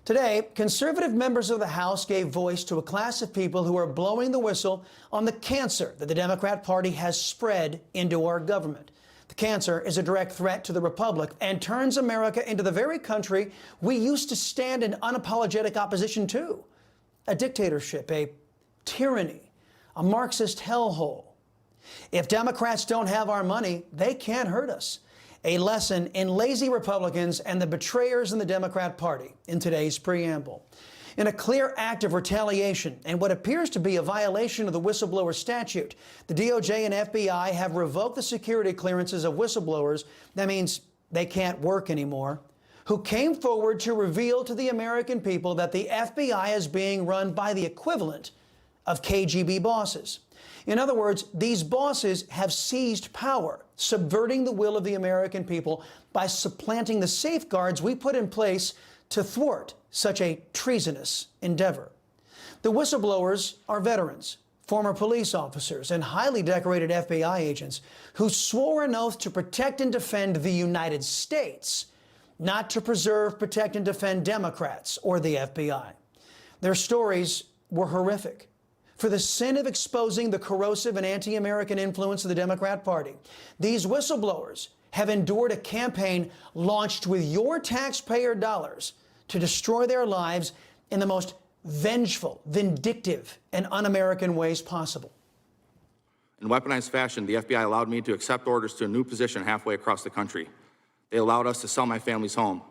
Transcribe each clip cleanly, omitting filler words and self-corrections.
Today, conservative members of the House gave voice to a class of people who are blowing the whistle on the cancer that the Democrat Party has spread into our government. The cancer is a direct threat to the republic and turns America into the very country we used to stand in unapologetic opposition to. A dictatorship, a tyranny, a Marxist hellhole. If Democrats don't have our money, they can't hurt us. A lesson in lazy Republicans and the betrayers in the Democrat Party in today's preamble. In a clear act of retaliation and what appears to be a violation of the whistleblower statute, the DOJ and FBI have revoked the security clearances of whistleblowers, that means they can't work anymore, who came forward to reveal to the American people that the FBI is being run by the equivalent of KGB bosses. In other words, these bosses have seized power, subverting the will of the American people by supplanting the safeguards we put in place to thwart such a treasonous endeavor. The whistleblowers are veterans, former police officers, and highly decorated FBI agents who swore an oath to protect and defend the United States, not to preserve, protect, and defend Democrats or the FBI. Their stories were horrific. For the sin of exposing the corrosive and anti-American influence of the Democrat Party, these whistleblowers have endured a campaign launched with your taxpayer dollars to destroy their lives in the most vengeful, vindictive, and un-American ways possible. In weaponized fashion, the FBI allowed me to accept orders to a new position halfway across the country. They allowed us to sell my family's home.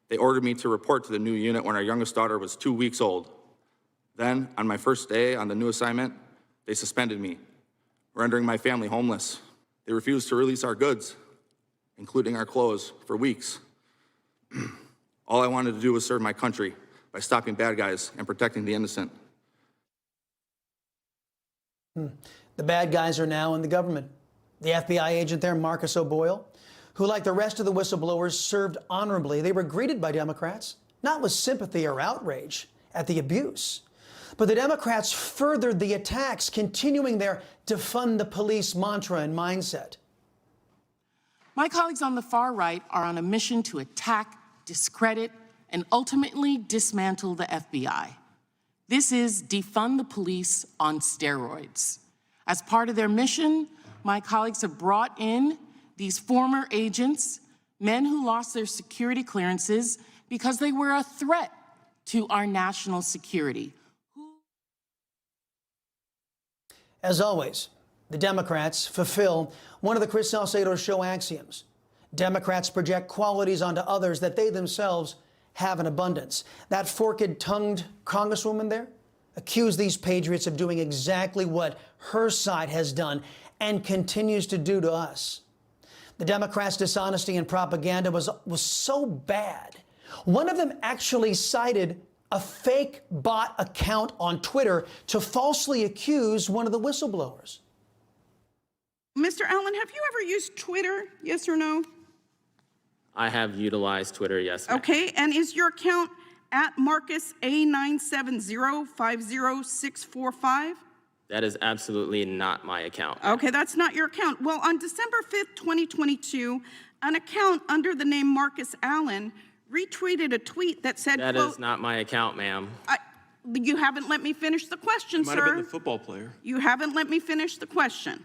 They ordered me to report to the new unit when our youngest daughter was 2 weeks old. Then, on my first day on the new assignment, they suspended me, rendering my family homeless. They refused to release our goods, including our clothes, for weeks. All I wanted to do was serve my country by stopping bad guys and protecting the innocent. The bad guys are now in the government. The FBI agent there, Marcus O'Boyle, who, like the rest of the whistleblowers, served honorably. They were greeted by Democrats, not with sympathy or outrage at the abuse. But the Democrats furthered the attacks, continuing their defund the police mantra and mindset. My colleagues on the far right are on a mission to attack, discredit, and ultimately dismantle the FBI. This is defund the police on steroids. As part of their mission, my colleagues have brought in these former agents, men who lost their security clearances because they were a threat to our national security. As always, the Democrats fulfill one of the Chris Salcedo Show axioms. Democrats project qualities onto others that they themselves have in abundance. That forked-tongued congresswoman there accused these patriots of doing exactly what her side has done and continues to do to us. The Democrats' dishonesty and propaganda was so bad. One of them actually cited a fake bot account on Twitter to falsely accuse one of the whistleblowers. Mr. Allen, have you ever used Twitter, yes or no? I have utilized Twitter, yes, ma'am. Okay, and is your account at Marcus A970-50645? That is absolutely not my account. Okay, that's not your account. Well, on December 5th, 2022, an account under the name Marcus Allen retweeted a tweet that said, That quote, is not my account, ma'am. You haven't let me finish the question, Might sir. have been the football player. You haven't let me finish the question.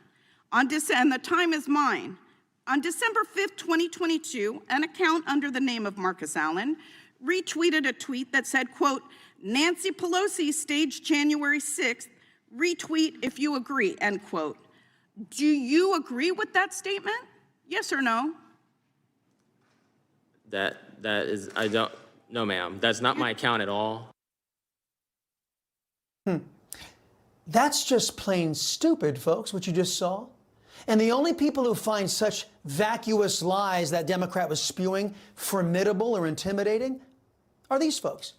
And the time is mine. On December 5th, 2022, an account under the name of Marcus Allen retweeted a tweet that said, quote, Nancy Pelosi staged January 6th, retweet if you agree, end quote. Do you agree with that statement? Yes or no? That is, I don't, no, ma'am. That's not my account at all. That's just plain stupid, folks, what you just saw. And the only people who find such vacuous lies that Democrat was spewing formidable or intimidating are these folks.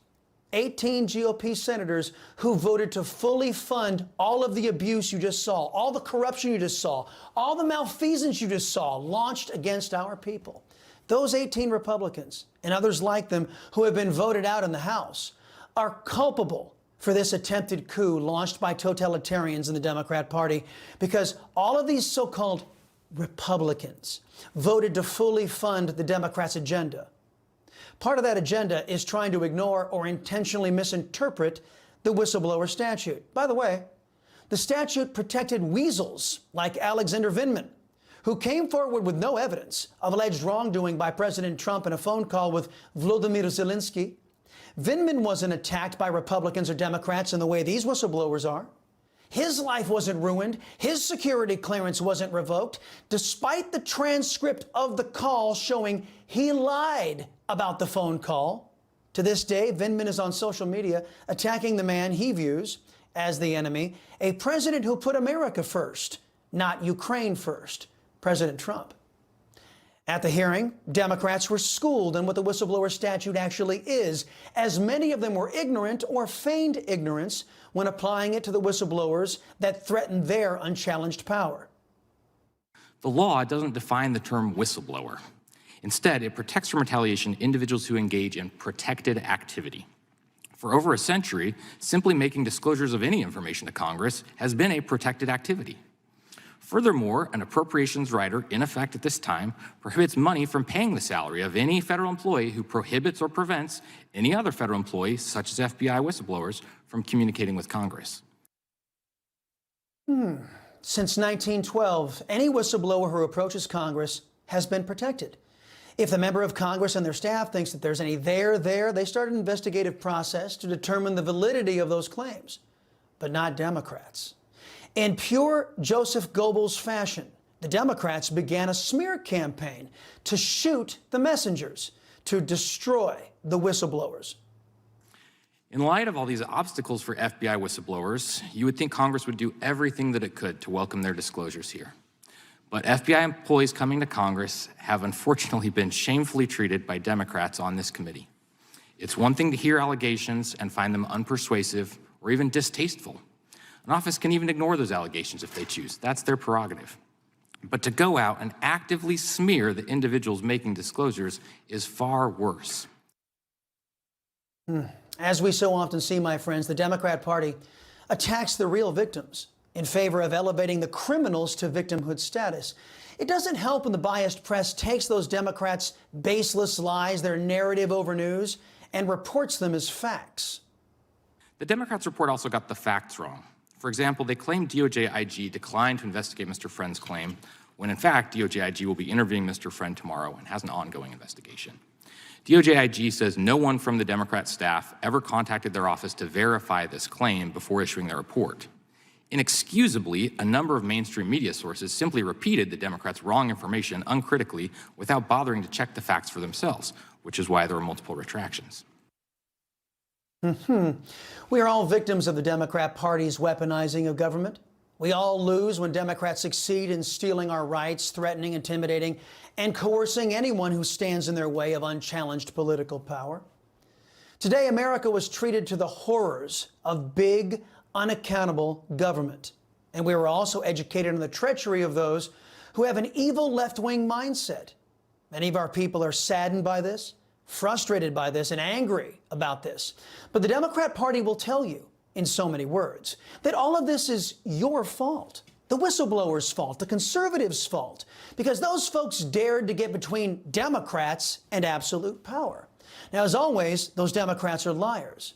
18 GOP senators who voted to fully fund all of the abuse you just saw, all the corruption you just saw, all the malfeasance you just saw launched against our people. Those 18 Republicans and others like them who have been voted out in the House are culpable for this attempted coup launched by totalitarians in the Democrat Party, because all of these so-called Republicans voted to fully fund the Democrats' agenda. Part of that agenda is trying to ignore or intentionally misinterpret the whistleblower statute. By the way, the statute protected weasels like Alexander Vindman, who came forward with no evidence of alleged wrongdoing by President Trump in a phone call with Volodymyr Zelensky. Vindman wasn't attacked by Republicans or Democrats in the way these whistleblowers are. His life wasn't ruined. His security clearance wasn't revoked, despite the transcript of the call showing he lied about the phone call. To this day, Vindman is on social media attacking the man he views as the enemy, a president who put America first, not Ukraine first, President Trump. At the hearing, Democrats were schooled in what the whistleblower statute actually is, as many of them were ignorant or feigned ignorance when applying it to the whistleblowers that threatened their unchallenged power. The law doesn't define the term whistleblower. Instead, it protects from retaliation individuals who engage in protected activity. For over a century, simply making disclosures of any information to Congress has been a protected activity. Furthermore, an appropriations rider in effect at this time prohibits money from paying the salary of any federal employee who prohibits or prevents any other federal employee, such as FBI whistleblowers, from communicating with Congress. Since 1912, any whistleblower who approaches Congress has been protected. If the member of Congress and their staff thinks that there's any there, they start an investigative process to determine the validity of those claims, but not Democrats. In pure Joseph Goebbels fashion, the Democrats began a smear campaign to shoot the messengers, to destroy the whistleblowers. In light of all these obstacles for FBI whistleblowers, you would think Congress would do everything that it could to welcome their disclosures here. But FBI employees coming to Congress have unfortunately been shamefully treated by Democrats on this committee. It's one thing to hear allegations and find them unpersuasive or even distasteful. An office can even ignore those allegations if they choose. That's their prerogative. But to go out and actively smear the individuals making disclosures is far worse. As we so often see, my friends, the Democrat Party attacks the real victims in favor of elevating the criminals to victimhood status. It doesn't help when the biased press takes those Democrats' baseless lies, their narrative over news, and reports them as facts. The Democrats' report also got the facts wrong. For example, they claim DOJ IG declined to investigate Mr. Friend's claim, when in fact DOJ IG will be interviewing Mr. Friend tomorrow and has an ongoing investigation. DOJ IG says no one from the Democrat staff ever contacted their office to verify this claim before issuing their report. Inexcusably, a number of mainstream media sources simply repeated the Democrats' wrong information uncritically without bothering to check the facts for themselves, which is why there were multiple retractions. We are all victims of the Democrat Party's weaponizing of government. We all lose when Democrats succeed in stealing our rights, threatening, intimidating, and coercing anyone who stands in their way of unchallenged political power. Today, America was treated to the horrors of big, unaccountable government. And we were also educated on the treachery of those who have an evil left-wing mindset. Many of our people are saddened by this, frustrated by this, and angry about this. But the Democrat Party will tell you, in so many words, that all of this is your fault, the whistleblowers' fault, the conservatives' fault, because those folks dared to get between Democrats and absolute power. Now, as always, those Democrats are liars.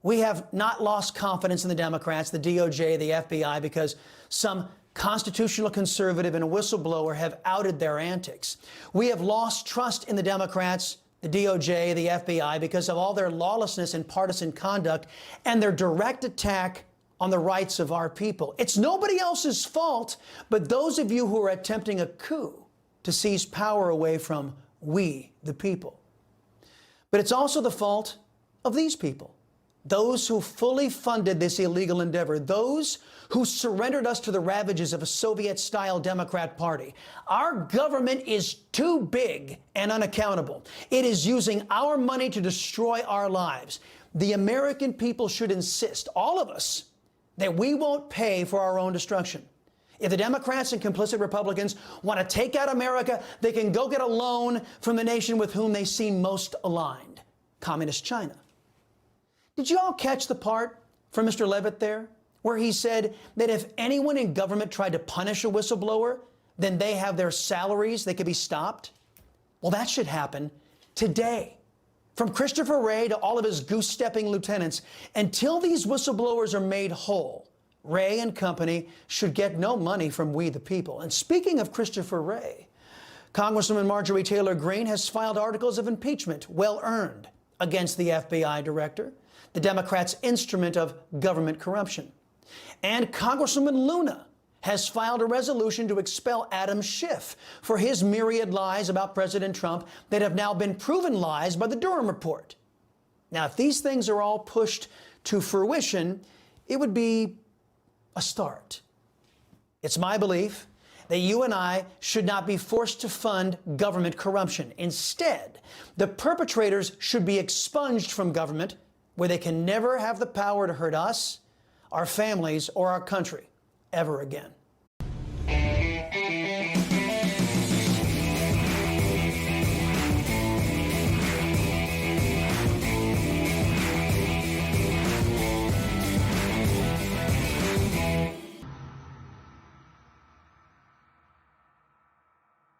We have not lost confidence in the Democrats, the DOJ, the FBI, because some constitutional conservative and a whistleblower have outed their antics. We have lost trust in the Democrats, the DOJ, the FBI, because of all their lawlessness and partisan conduct and their direct attack on the rights of our people. It's nobody else's fault but those of you who are attempting a coup to seize power away from we, the people. But it's also the fault of these people, those who fully funded this illegal endeavor, those who surrendered us to the ravages of a Soviet-style Democrat Party. Our government is too big and unaccountable. It is using our money to destroy our lives. The American people should insist, all of us, that we won't pay for our own destruction. If the Democrats and complicit Republicans want to take out America, they can go get a loan from the nation with whom they seem most aligned, Communist China. Did you all catch the part from Mr. Levitt there, where he said that if anyone in government tried to punish a whistleblower, then they have their salaries, they could be stopped? Well, that should happen today. From Christopher Wray to all of his goose-stepping lieutenants, until these whistleblowers are made whole, Wray and company should get no money from we the people. And speaking of Christopher Wray, Congresswoman Marjorie Taylor Greene has filed articles of impeachment, well earned, against the FBI director, the Democrats' instrument of government corruption. And Congresswoman Luna has filed a resolution to expel Adam Schiff for his myriad lies about President Trump that have now been proven lies by the Durham report. Now, if these things are all pushed to fruition, it would be a start. It's my belief that you and I should not be forced to fund government corruption. Instead, the perpetrators should be expunged from government, where they can never have the power to hurt us, our families, or our country ever again.